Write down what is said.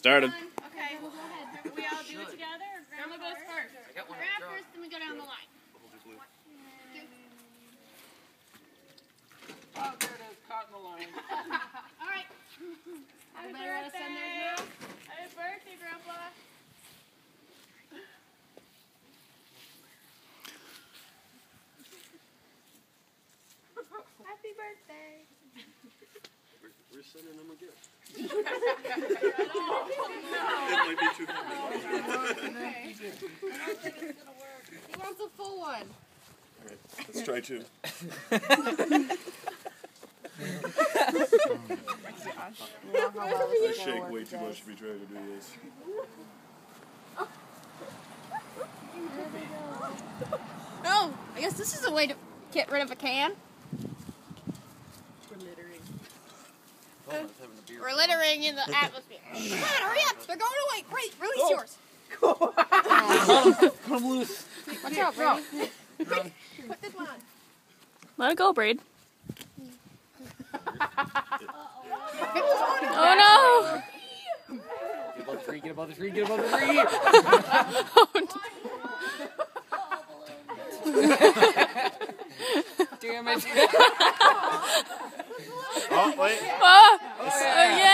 started. Okay, well, go ahead. Do we all do it together, or Grandma goes first? Grab first, then we go down the line. Oh, there it is, caught in the line. All right. Happy birthday. Happy birthday, Grandpa. Happy birthday. We're sending them a gift. Oh, It might be too heavy. I don't think it's gonna work. He wants a full one. All right, let's try two. I shake way too much to be trying to do this. Oh, I guess this is a way to get rid of a can. We're littering in the atmosphere. Come on, hurry up! They're going away. Great, release yours. Come loose. Watch out, bro. Put this one on. Let it go, Braid. Oh no! Get above the tree, get above the tree, get above the tree! Damn it. Oh, wait. Oh, yeah!